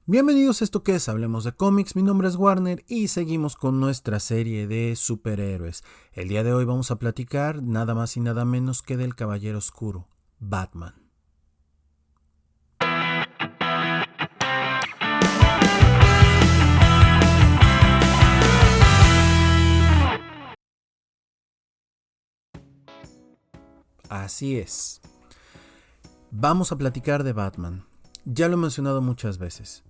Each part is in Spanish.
Bienvenidos a esto que es Hablemos de Cómics, mi nombre es Warner y seguimos con nuestra serie de superhéroes. El día de hoy vamos a platicar nada más y nada menos que del Caballero Oscuro, Batman. Así es. Vamos a platicar de Batman. Ya lo he mencionado muchas veces.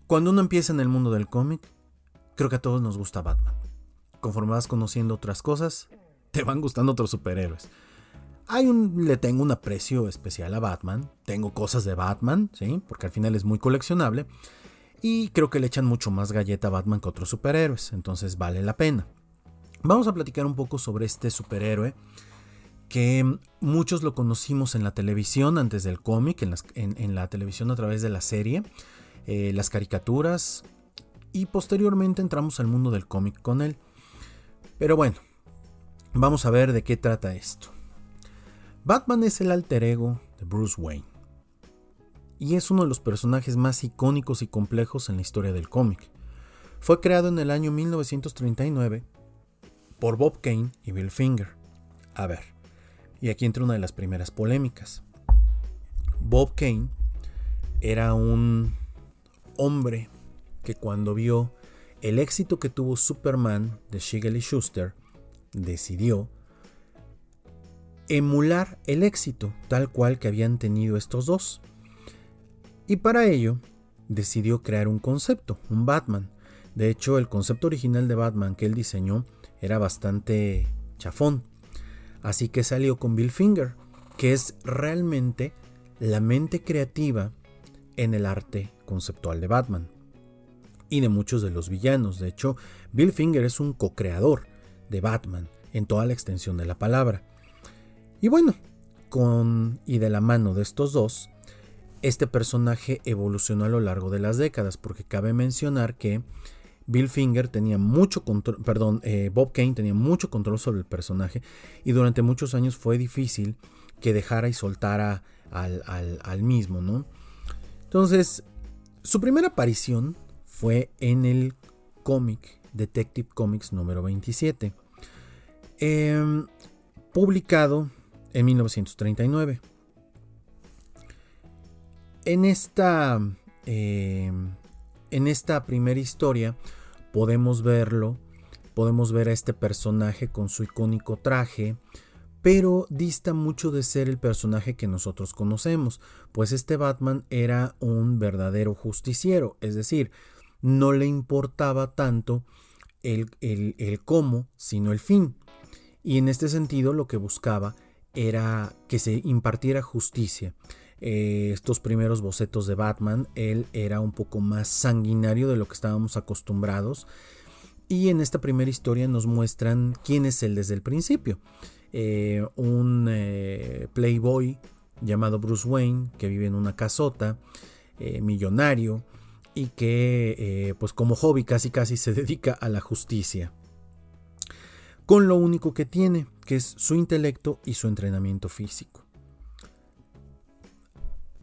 Cuando uno empieza en el mundo del cómic, creo que a todos nos gusta Batman. Conforme vas conociendo otras cosas, te van gustando otros superhéroes. Le tengo un aprecio especial a Batman. Tengo cosas de Batman, ¿sí? Porque al final es muy coleccionable. Y creo que le echan mucho más galleta a Batman que a otros superhéroes. Entonces vale la pena. Vamos a platicar un poco sobre este superhéroe que muchos lo conocimos en la televisión antes del cómic, en la televisión a través de la serie, las caricaturas, y posteriormente entramos al mundo del cómic con él. Pero bueno, vamos a ver de qué trata esto. Batman es el alter ego de Bruce Wayne y es uno de los personajes más icónicos y complejos en la historia del cómic. Fue creado en el año 1939 por Bob Kane y Bill Finger. A ver, y aquí entra una de las primeras polémicas. Bob Kane era un hombre que cuando vio el éxito que tuvo Superman de Siegel y Shuster, decidió emular el éxito tal cual que habían tenido estos dos. Y para ello decidió crear un concepto, un Batman. De hecho, el concepto original de Batman que él diseñó era bastante chafón. Así que salió con Bill Finger, que es realmente la mente creativa en el arte conceptual de Batman y de muchos de los villanos. De hecho, Bill Finger es un co-creador de Batman en toda la extensión de la palabra. Y bueno, y de la mano de estos dos, este personaje evolucionó a lo largo de las décadas, porque cabe mencionar que Bill Finger tenía mucho control, Bob Kane tenía mucho control sobre el personaje y durante muchos años fue difícil que dejara y soltara al mismo, ¿no? Entonces, su primera aparición fue en el cómic Detective Comics número 27, publicado en 1939. En esta primera historia podemos ver a este personaje con su icónico traje, pero dista mucho de ser el personaje que nosotros conocemos, pues este Batman era un verdadero justiciero, es decir, no le importaba tanto el cómo, sino el fin. Y en este sentido lo que buscaba era que se impartiera justicia. Estos primeros bocetos de Batman, él era un poco más sanguinario de lo que estábamos acostumbrados. Y en esta primera historia nos muestran quién es él desde el principio. Un playboy llamado Bruce Wayne, que vive en una casota, millonario, y que pues como hobby casi se dedica a la justicia. Con lo único que tiene, que es su intelecto y su entrenamiento físico.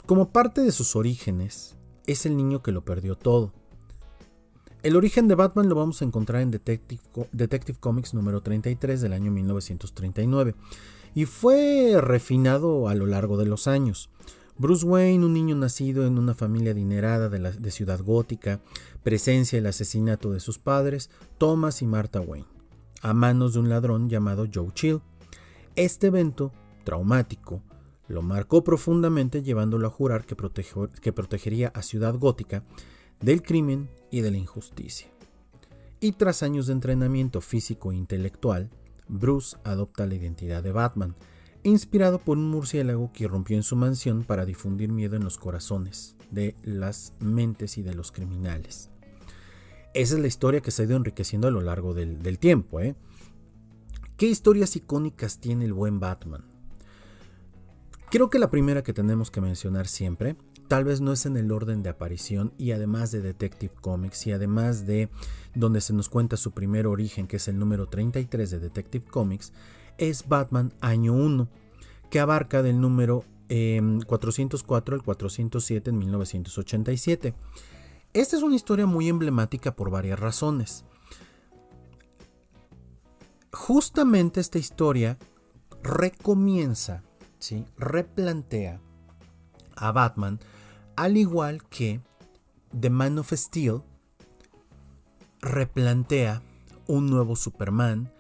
Como parte de sus orígenes, es el niño que lo perdió todo. El origen de Batman lo vamos a encontrar en Detective Comics número 33 del año 1939 y fue refinado a lo largo de los años. Bruce Wayne, un niño nacido en una familia adinerada de Ciudad Gótica, presencia el asesinato de sus padres, Thomas y Martha Wayne, a manos de un ladrón llamado Joe Chill. Este evento traumático lo marcó profundamente, llevándolo a jurar que protegería a Ciudad Gótica del crimen y de la injusticia. Y tras años de entrenamiento físico e intelectual, Bruce adopta la identidad de Batman, inspirado por un murciélago que irrumpió en su mansión para difundir miedo en los corazones de las mentes y de los criminales. Esa es la historia que se ha ido enriqueciendo a lo largo del tiempo, ¿eh? ¿Qué historias icónicas tiene el buen Batman? Creo que la primera que tenemos que mencionar siempre, tal vez no es en el orden de aparición y además de Detective Comics y además de donde se nos cuenta su primer origen, que es el número 33 de Detective Comics, es Batman Año 1, que abarca del número 404 al 407 en 1987. Esta es una historia muy emblemática por varias razones. Justamente esta historia recomienza, ¿sí? Replantea a Batman, al igual que The Man of Steel replantea un nuevo Superman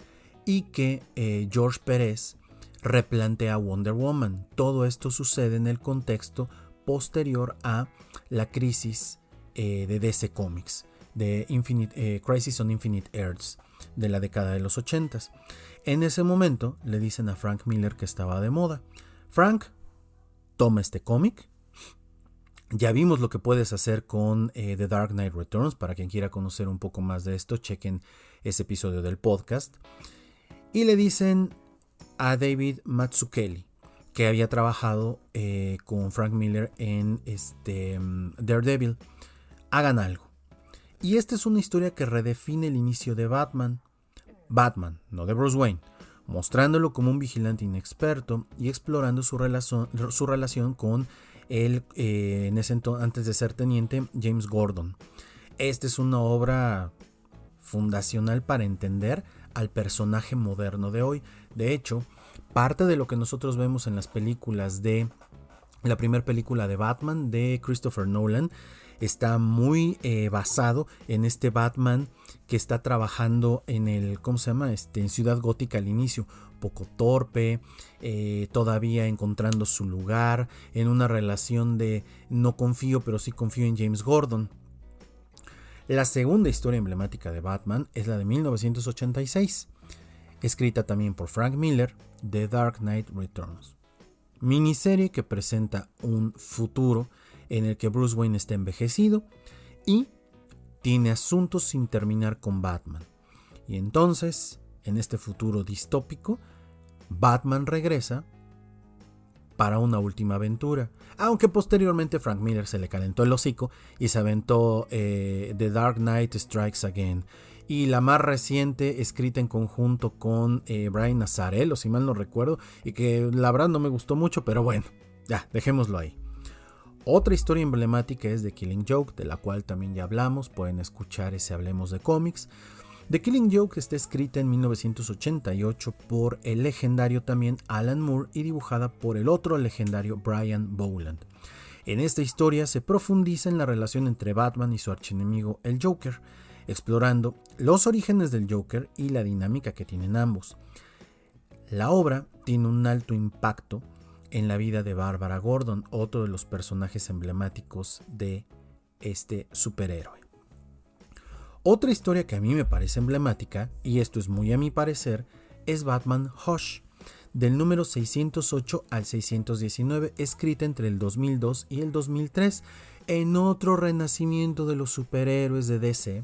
y que George Pérez replantea Wonder Woman. Todo esto sucede en el contexto posterior a la crisis de DC Comics, de Crisis on Infinite Earths, de la década de los 80s. En ese momento le dicen a Frank Miller que estaba de moda: Frank, toma este cómic. Ya vimos lo que puedes hacer con The Dark Knight Returns. Para quien quiera conocer un poco más de esto, chequen ese episodio del podcast. Y le dicen a David Mazzucchelli, que había trabajado con Frank Miller en Daredevil, hagan algo. Y esta es una historia que redefine el inicio de Batman, no de Bruce Wayne, mostrándolo como un vigilante inexperto y explorando su relación con él, antes de ser teniente, James Gordon. Esta es una obra fundacional para entender al personaje moderno de hoy. De hecho, parte de lo que nosotros vemos en las películas de la primera película de Batman de Christopher Nolan está muy basado en este Batman que está trabajando en en Ciudad Gótica al inicio, poco torpe, todavía encontrando su lugar, en una relación de no confío, pero sí confío en James Gordon. La segunda historia emblemática de Batman es la de 1986, escrita también por Frank Miller, The Dark Knight Returns. Miniserie que presenta un futuro en el que Bruce Wayne está envejecido y tiene asuntos sin terminar con Batman. Y entonces, en este futuro distópico, Batman regresa para una última aventura. Aunque posteriormente Frank Miller se le calentó el hocico y se aventó The Dark Knight Strikes Again. Y la más reciente, escrita en conjunto con Brian Azzarello, si mal no recuerdo, y que la verdad no me gustó mucho, pero bueno, ya, dejémoslo ahí. Otra historia emblemática es The Killing Joke, de la cual también ya hablamos, pueden escuchar ese Hablemos de Cómics. The Killing Joke está escrita en 1988 por el legendario también Alan Moore y dibujada por el otro legendario Brian Boland. En esta historia se profundiza en la relación entre Batman y su archienemigo el Joker, explorando los orígenes del Joker y la dinámica que tienen ambos. La obra tiene un alto impacto en la vida de Bárbara Gordon, otro de los personajes emblemáticos de este superhéroe. Otra historia que a mí me parece emblemática, y esto es muy a mi parecer, es Batman Hush, del número 608 al 619, escrita entre el 2002 y el 2003, en otro renacimiento de los superhéroes de DC.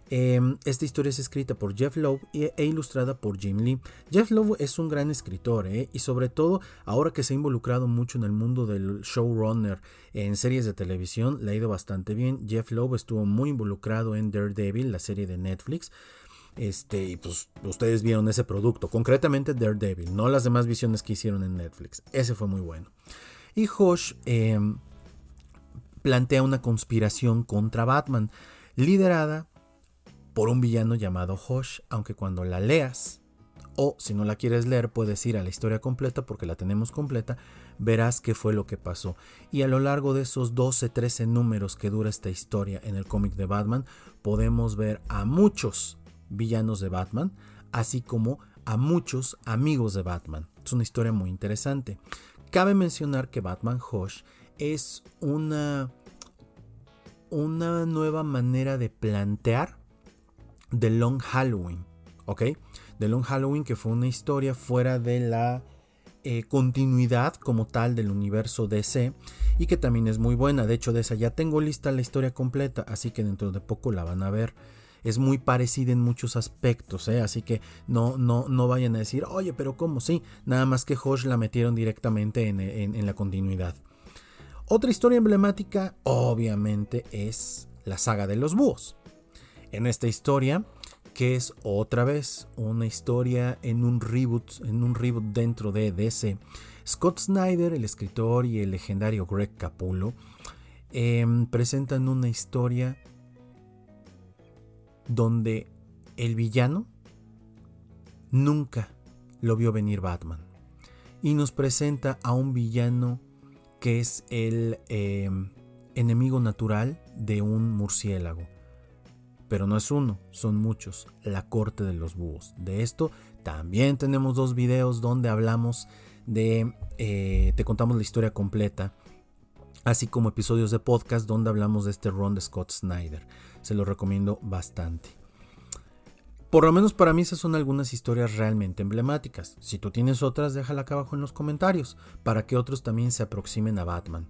Esta historia es escrita por Jeff Loeb e ilustrada por Jim Lee. Jeff Loeb es un gran escritor, y sobre todo ahora que se ha involucrado mucho en el mundo del showrunner en series de televisión, le ha ido bastante bien. Jeff Loeb estuvo muy involucrado en Daredevil, la serie de Netflix. Y pues ustedes vieron ese producto, concretamente Daredevil, no las demás visiones que hicieron en Netflix. Ese fue muy bueno. Y Hush plantea una conspiración contra Batman, liderada por un villano llamado Hush, aunque cuando la leas, o si no la quieres leer, puedes ir a la historia completa porque la tenemos completa, verás qué fue lo que pasó. Y a lo largo de esos 12-13 números que dura esta historia en el cómic de Batman, podemos ver a muchos villanos de Batman, así como a muchos amigos de Batman. Es una historia muy interesante. Cabe mencionar que Batman Hush es una nueva manera de plantear The Long Halloween, ¿ok? The Long Halloween, que fue una historia fuera de la continuidad como tal del universo DC y que también es muy buena. De hecho, de esa ya tengo lista la historia completa, así que dentro de poco la van a ver. Es muy parecida en muchos aspectos, así que no vayan a decir, oye, pero ¿cómo? Sí, nada más que Hush la metieron directamente en la continuidad. Otra historia emblemática, obviamente, es la saga de los búhos. En esta historia, que es otra vez una historia en un reboot dentro de DC. Scott Snyder, el escritor, y el legendario Greg Capullo presentan una historia donde el villano nunca lo vio venir Batman y nos presenta a un villano que es el enemigo natural de un murciélago. Pero no es uno, son muchos, la corte de los búhos. De esto también tenemos 2 videos donde hablamos te contamos la historia completa, así como episodios de podcast donde hablamos de este run de Scott Snyder. Se lo recomiendo bastante. Por lo menos para mí esas son algunas historias realmente emblemáticas. Si tú tienes otras, déjala acá abajo en los comentarios, para que otros también se aproximen a Batman.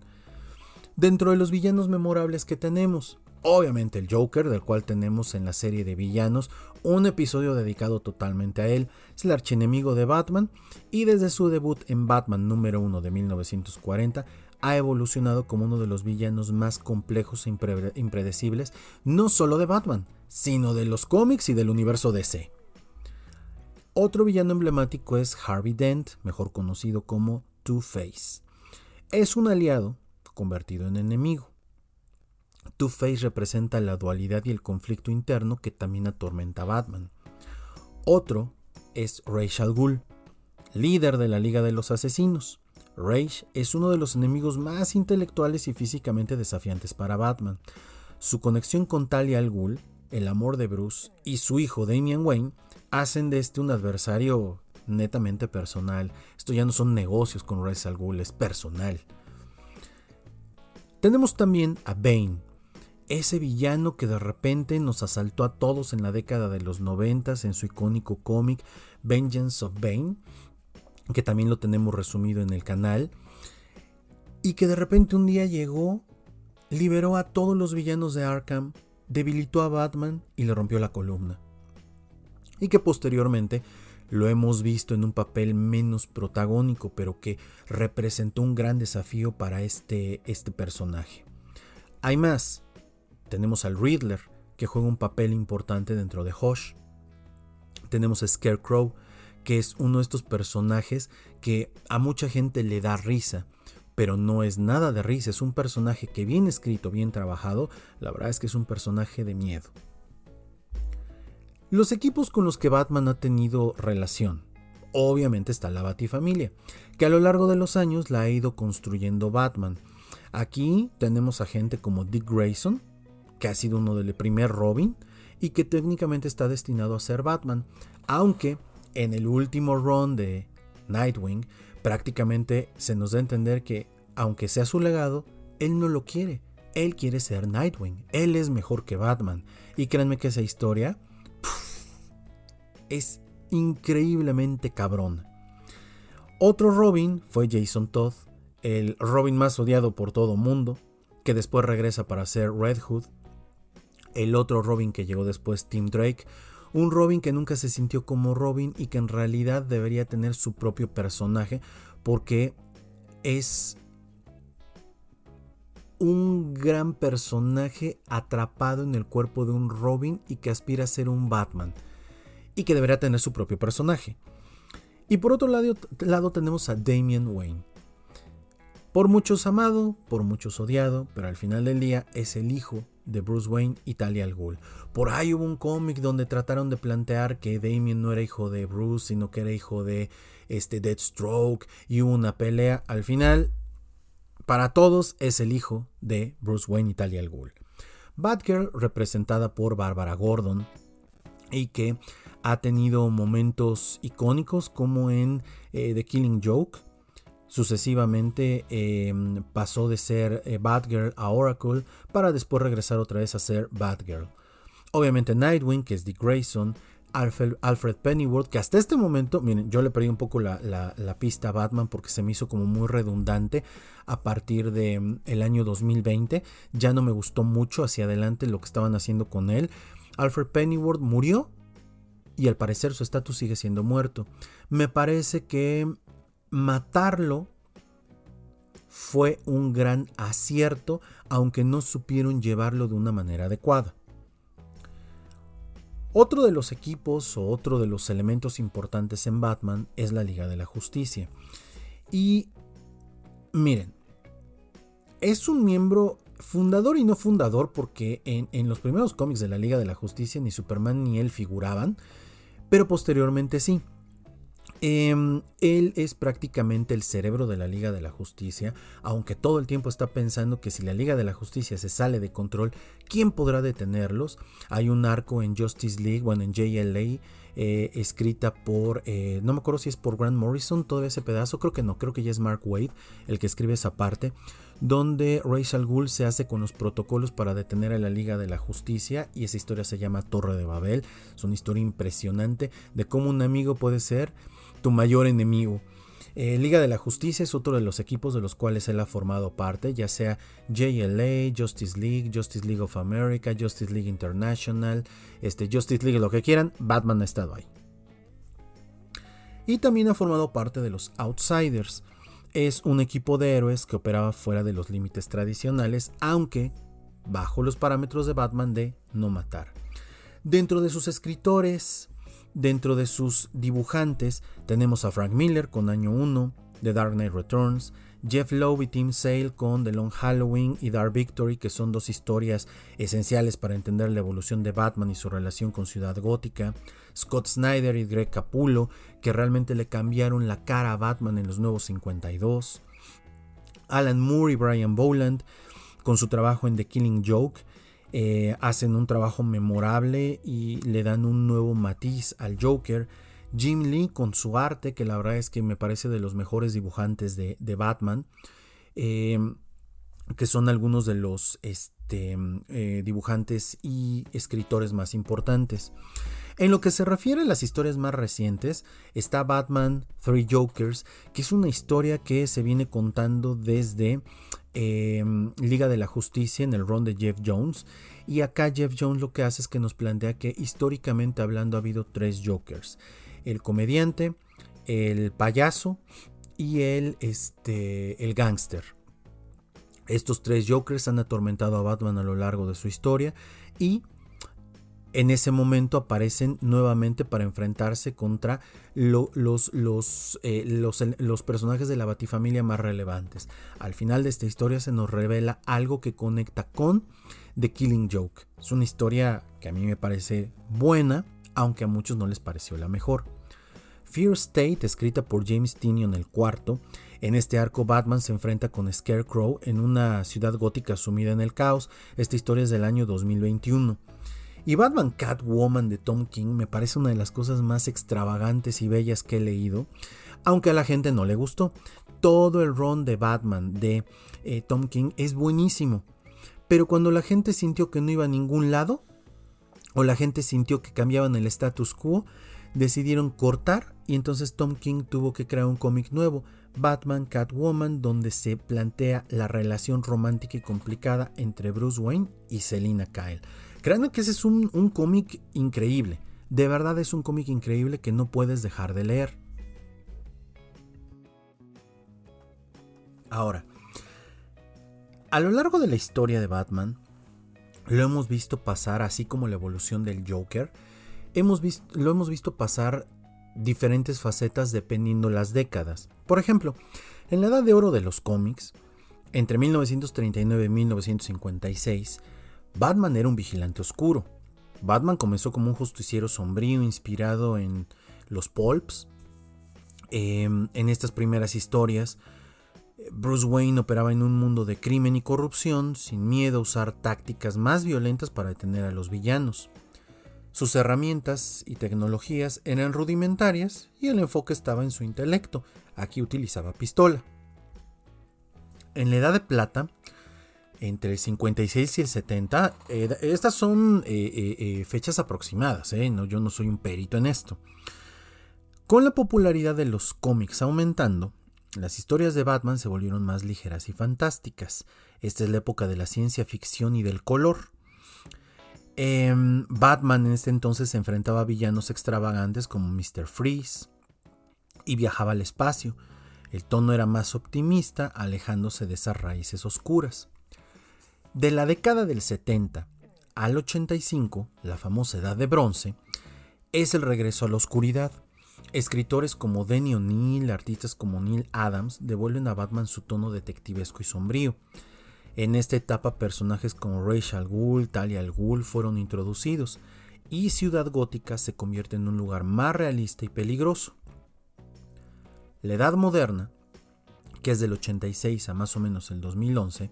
Dentro de los villanos memorables que tenemos, obviamente el Joker, del cual tenemos en la serie de villanos un episodio dedicado totalmente a él. Es el archienemigo de Batman y desde su debut en Batman número 1 de 1940 ha evolucionado como uno de los villanos más complejos e impredecibles, no solo de Batman, sino de los cómics y del universo DC. Otro villano emblemático es Harvey Dent, mejor conocido como Two-Face. Es un aliado convertido en enemigo. Two-Face representa la dualidad y el conflicto interno que también atormenta a Batman. Otro es Ra's al Ghul, líder de la Liga de los Asesinos. Ra's es uno de los enemigos más intelectuales y físicamente desafiantes para Batman. Su conexión con Talia al Ghul, el amor de Bruce y su hijo Damian Wayne hacen de este un adversario netamente personal. Esto ya no son negocios con Ra's al Ghul, es personal. Tenemos también a Bane, ese villano que de repente nos asaltó a todos en la década de los 90 en su icónico cómic Vengeance of Bane, que también lo tenemos resumido en el canal, y que de repente un día llegó, liberó a todos los villanos de Arkham, debilitó a Batman y le rompió la columna. Y que posteriormente lo hemos visto en un papel menos protagónico, pero que representó un gran desafío para este personaje. Hay más. Tenemos al Riddler, que juega un papel importante dentro de Hush. Tenemos a Scarecrow, que es uno de estos personajes que a mucha gente le da risa, pero no es nada de risa. Es un personaje que bien escrito, bien trabajado, la verdad es que es un personaje de miedo. Los equipos con los que Batman ha tenido relación. Obviamente está la Batifamilia, que a lo largo de los años la ha ido construyendo Batman. Aquí tenemos a gente como Dick Grayson, que ha sido uno del primer Robin y que técnicamente está destinado a ser Batman, aunque en el último run de Nightwing prácticamente se nos da a entender que aunque sea su legado, él no lo quiere, él quiere ser Nightwing, él es mejor que Batman. Y créanme que esa historia es increíblemente cabrona. Otro Robin fue Jason Todd, el Robin más odiado por todo mundo, que después regresa para ser Red Hood. El otro Robin que llegó después, Tim Drake, un Robin que nunca se sintió como Robin y que en realidad debería tener su propio personaje porque es un gran personaje atrapado en el cuerpo de un Robin y que aspira a ser un Batman y que debería tener su propio personaje. Y por otro lado tenemos a Damian Wayne. Por muchos amado, por muchos odiado, pero al final del día es el hijo de Bruce Wayne y Talia al Ghul. Por ahí hubo un cómic donde trataron de plantear que Damian no era hijo de Bruce, sino que era hijo de Deathstroke, y hubo una pelea. Al final, para todos es el hijo de Bruce Wayne y Talia al Ghul. Batgirl, representada por Bárbara Gordon, y que ha tenido momentos icónicos como en The Killing Joke. Sucesivamente pasó de ser Batgirl a Oracle para después regresar otra vez a ser Batgirl. Obviamente Nightwing, que es Dick Grayson, Alfred Pennyworth, que hasta este momento, miren, yo le perdí un poco la pista a Batman porque se me hizo como muy redundante a partir de el año 2020. Ya no me gustó mucho hacia adelante lo que estaban haciendo con él. Alfred Pennyworth murió y al parecer su estatus sigue siendo muerto. Me parece que matarlo fue un gran acierto, aunque no supieron llevarlo de una manera adecuada. Otro de los equipos o otro de los elementos importantes en Batman es la Liga de la Justicia. Y miren, es un miembro fundador y no fundador, porque en los primeros cómics de la Liga de la Justicia ni Superman ni él figuraban, pero posteriormente sí. Él es prácticamente el cerebro de la Liga de la Justicia, aunque todo el tiempo está pensando que si la Liga de la Justicia se sale de control, ¿quién podrá detenerlos? Hay un arco en Justice League, bueno, en JLA, escrita por, no me acuerdo si es por Grant Morrison, todo ese pedazo, creo que no, creo que ya es Mark Waid el que escribe esa parte, donde Ra's al Ghul se hace con los protocolos para detener a la Liga de la Justicia, y esa historia se llama Torre de Babel. Es una historia impresionante de cómo un amigo puede ser tu mayor enemigo. Liga de la Justicia es otro de los equipos de los cuales él ha formado parte, ya sea JLA, Justice League of America, Justice League International, Justice League, lo que quieran, Batman ha estado ahí. Y también ha formado parte de los Outsiders. Es un equipo de héroes que operaba fuera de los límites tradicionales, aunque bajo los parámetros de Batman de no matar. Dentro de sus escritores, dentro de sus dibujantes, tenemos a Frank Miller con Año 1, The Dark Knight Returns, Jeff Loeb y Tim Sale con The Long Halloween y Dark Victory, que son dos historias esenciales para entender la evolución de Batman y su relación con Ciudad Gótica, Scott Snyder y Greg Capullo, que realmente le cambiaron la cara a Batman en los Nuevos 52, Alan Moore y Brian Boland con su trabajo en The Killing Joke, hacen un trabajo memorable y le dan un nuevo matiz al Joker. Jim Lee con su arte, que la verdad es que me parece de los mejores dibujantes de Batman, que son algunos de los dibujantes y escritores más importantes. En lo que se refiere a las historias más recientes, está Batman Three Jokers, que es una historia que se viene contando desde Liga de la Justicia en el run de Jeff Jones, y acá Jeff Jones lo que hace es que nos plantea que históricamente hablando ha habido tres Jokers: el comediante, el payaso y el gángster. Estos tres Jokers han atormentado a Batman a lo largo de su historia, y en ese momento aparecen nuevamente para enfrentarse contra los personajes de la Batifamilia más relevantes. Al final de esta historia se nos revela algo que conecta con The Killing Joke. Es una historia que a mí me parece buena, aunque a muchos no les pareció la mejor. Fear State, escrita por James Tynion el cuarto. En este arco Batman se enfrenta con Scarecrow en una ciudad gótica sumida en el caos. Esta historia es del año 2021. Y Batman Catwoman de Tom King me parece una de las cosas más extravagantes y bellas que he leído, aunque a la gente no le gustó. Todo el run de Batman de Tom King es buenísimo, pero cuando la gente sintió que no iba a ningún lado, o la gente sintió que cambiaban el status quo, decidieron cortar, y entonces Tom King tuvo que crear un cómic nuevo, Batman Catwoman, donde se plantea la relación romántica y complicada entre Bruce Wayne y Selina Kyle. Créanme que ese es un cómic increíble, de verdad es un cómic increíble que no puedes dejar de leer. Ahora, a lo largo de la historia de Batman, lo hemos visto pasar, así como la evolución del Joker, lo hemos visto pasar diferentes facetas dependiendo las décadas. Por ejemplo, en la edad de oro de los cómics, entre 1939 y 1956, Batman era un vigilante oscuro. Batman comenzó como un justiciero sombrío inspirado en los pulps. En estas primeras historias, Bruce Wayne operaba en un mundo de crimen y corrupción, sin miedo a usar tácticas más violentas para detener a los villanos. Sus herramientas y tecnologías eran rudimentarias y el enfoque estaba en su intelecto. Aquí utilizaba pistola. En la Edad de Plata, entre el 56 y el 70, estas son fechas aproximadas, no, yo no soy un perito en esto. Con la popularidad de los cómics aumentando, las historias de Batman se volvieron más ligeras y fantásticas. Esta es la época de la ciencia ficción y del color. Batman en este entonces se enfrentaba a villanos extravagantes como Mr. Freeze y viajaba al espacio. El tono era más optimista, alejándose de esas raíces oscuras. De la década del 70 al 85, la famosa Edad de Bronce, es el regreso a la oscuridad. Escritores como Denny O'Neil, artistas como Neil Adams, devuelven a Batman su tono detectivesco y sombrío. En esta etapa, personajes como Ra's al Ghul, Talia al Ghul fueron introducidos, y Ciudad Gótica se convierte en un lugar más realista y peligroso. La Edad Moderna, que es del 86 a más o menos el 2011,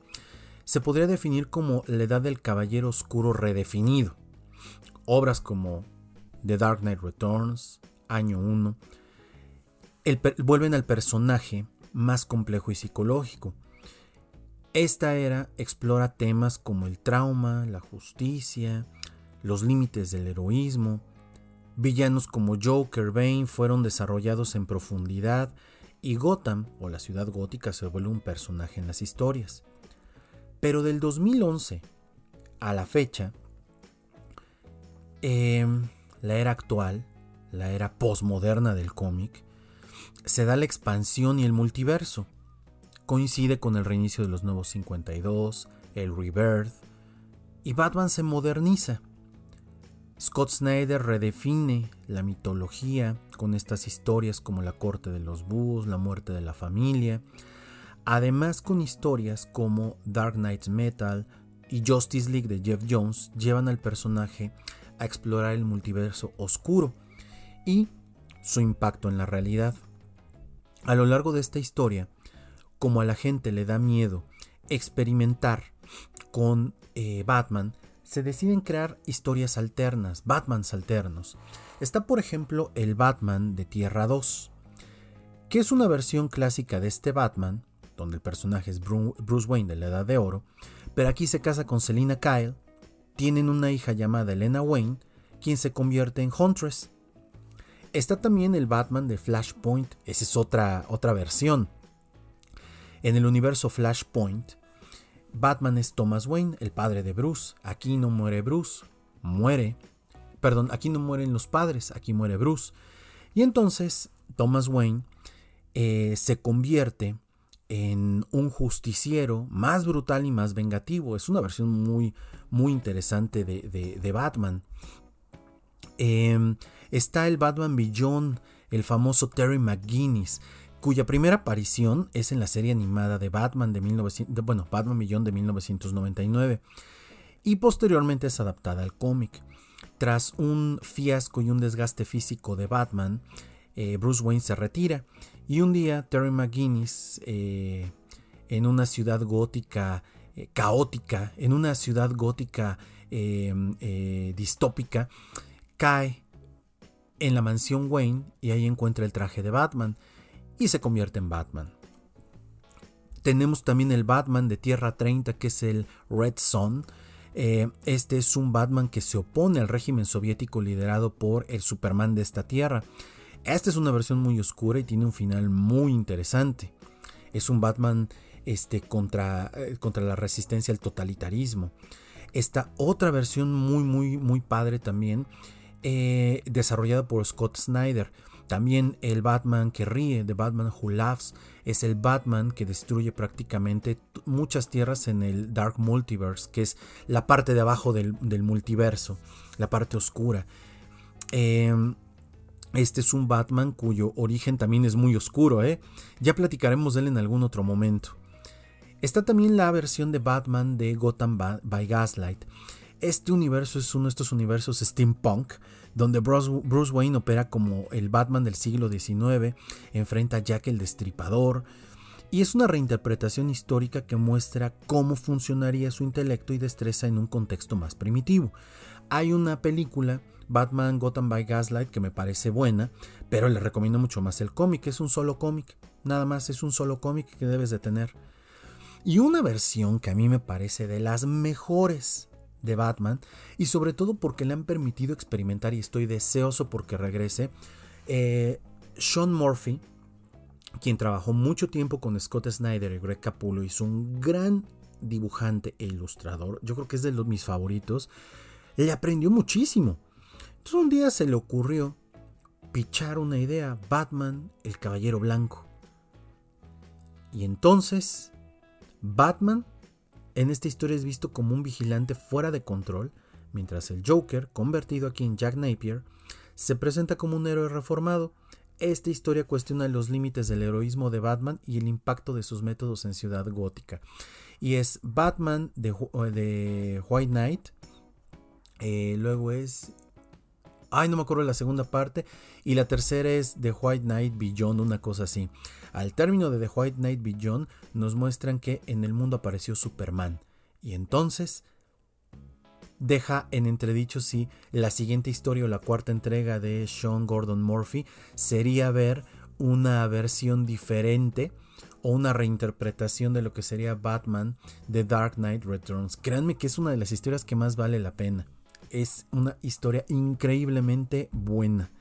se podría definir como la Edad del Caballero Oscuro redefinido. Obras como The Dark Knight Returns, Año 1, vuelven al personaje más complejo y psicológico. Esta era explora temas como el trauma, la justicia, los límites del heroísmo. Villanos como Joker, Bane fueron desarrollados en profundidad y Gotham, o la ciudad gótica, se vuelve un personaje en las historias. Pero del 2011 a la fecha, la era actual, la era postmoderna del cómic, se da la expansión y el multiverso. Coincide con el reinicio de los Nuevos 52, el Rebirth, y Batman se moderniza. Scott Snyder redefine la mitología con estas historias como La Corte de los Búhos, La Muerte de la Familia, además con historias como Dark Knight Metal y Justice League de Jeff Jones llevan al personaje a explorar el multiverso oscuro y su impacto en la realidad. A lo largo de esta historia, como a la gente le da miedo experimentar con Batman, se deciden crear historias alternas, Batmans alternos. Está, por ejemplo, el Batman de Tierra 2, que es una versión clásica de este Batman, donde el personaje es Bruce Wayne de la Edad de Oro, pero aquí se casa con Selina Kyle, tienen una hija llamada Elena Wayne, quien se convierte en Huntress. Está también el Batman de Flashpoint, esa es otra versión. En el universo Flashpoint, Batman es Thomas Wayne, el padre de Bruce. Aquí no muere Bruce, aquí no mueren los padres, aquí muere Bruce. Y entonces Thomas Wayne se convierte en un justiciero más brutal y más vengativo. Es una versión muy, muy interesante de Batman. Está el Batman Beyond, el famoso Terry McGinnis, cuya primera aparición es en la serie animada de Batman Batman Beyond de 1999, y posteriormente es adaptada al cómic. Tras un fiasco y un desgaste físico de Batman, Bruce Wayne se retira, y un día Terry McGinnis, en una ciudad gótica caótica, en una ciudad gótica distópica, cae en la mansión Wayne y ahí encuentra el traje de Batman y se convierte en Batman. Tenemos también el Batman de Tierra 30, que es el Red Son. Este es un Batman que se opone al régimen soviético liderado por el Superman de esta tierra. Esta es una versión muy oscura y tiene un final muy interesante. Es un Batman contra la resistencia al totalitarismo. Esta otra versión muy, muy, muy padre también, desarrollada por Scott Snyder. También el Batman que ríe, The Batman Who Laughs, es el Batman que destruye prácticamente muchas tierras en el Dark Multiverse, que es la parte de abajo del multiverso, la parte oscura. Este es un Batman cuyo origen también es muy oscuro, Ya platicaremos de él en algún otro momento. Está también la versión de Batman de Gotham by Gaslight. Este universo es uno de estos universos steampunk, donde Bruce Wayne opera como el Batman del siglo XIX, enfrenta a Jack el Destripador, y es una reinterpretación histórica que muestra cómo funcionaría su intelecto y destreza en un contexto más primitivo. Hay una película, Batman Gotham by Gaslight, que me parece buena, pero le recomiendo mucho más el cómic. Es un solo cómic, nada más, es un solo cómic que debes de tener. Y una versión que a mí me parece de las mejores de Batman, y sobre todo porque le han permitido experimentar y estoy deseoso porque regrese, Sean Murphy, quien trabajó mucho tiempo con Scott Snyder y Greg Capullo, hizo un gran dibujante e ilustrador, yo creo que es de mis favoritos, le aprendió muchísimo. Entonces un día se le ocurrió pichar una idea, Batman, el Caballero Blanco. Y entonces Batman en esta historia es visto como un vigilante fuera de control, mientras el Joker, convertido aquí en Jack Napier, se presenta como un héroe reformado. Esta historia cuestiona los límites del heroísmo de Batman y el impacto de sus métodos en Ciudad Gótica. Y es Batman de White Knight. Luego es... no me acuerdo de la segunda parte. Y la tercera es The White Knight Beyond, una cosa así. Al término de The White Knight Beyond nos muestran que en el mundo apareció Superman. Y entonces deja en entredicho si la siguiente historia o la cuarta entrega de Sean Gordon Murphy sería ver una versión diferente o una reinterpretación de lo que sería Batman The Dark Knight Returns. Créanme que es una de las historias que más vale la pena. Es una historia increíblemente buena.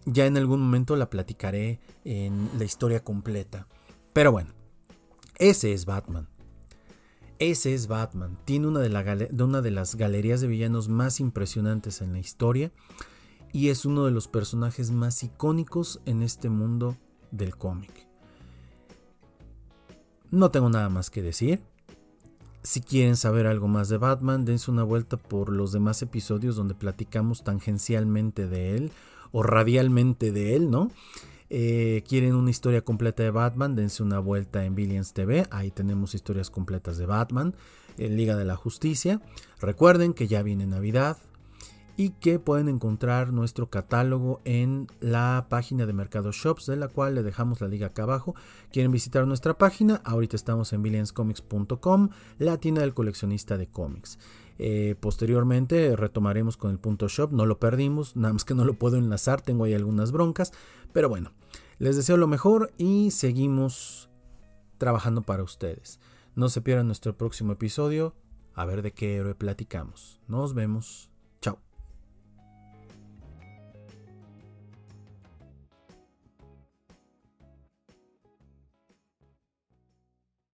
Ya en algún momento la platicaré en la historia completa. Pero bueno, ese es Batman. Ese es Batman. Tiene una de las galerías de villanos más impresionantes en la historia. Y es uno de los personajes más icónicos en este mundo del cómic. No tengo nada más que decir. Si quieren saber algo más de Batman, dense una vuelta por los demás episodios donde platicamos tangencialmente de él o radialmente de él, ¿no? Quieren una historia completa de Batman, dense una vuelta en Billions TV. Ahí tenemos historias completas de Batman, en Liga de la Justicia. Recuerden que ya viene Navidad y que pueden encontrar nuestro catálogo en la página de Mercado Shops, de la cual le dejamos la liga acá abajo. Quieren visitar nuestra página, ahorita estamos en billionscomics.com, la tienda del coleccionista de cómics. Posteriormente retomaremos con el punto shop, no lo perdimos, nada más que no lo puedo enlazar, tengo ahí algunas broncas, pero bueno, les deseo lo mejor y seguimos trabajando para ustedes. No se pierdan nuestro próximo episodio, a ver de qué héroe platicamos. Nos vemos.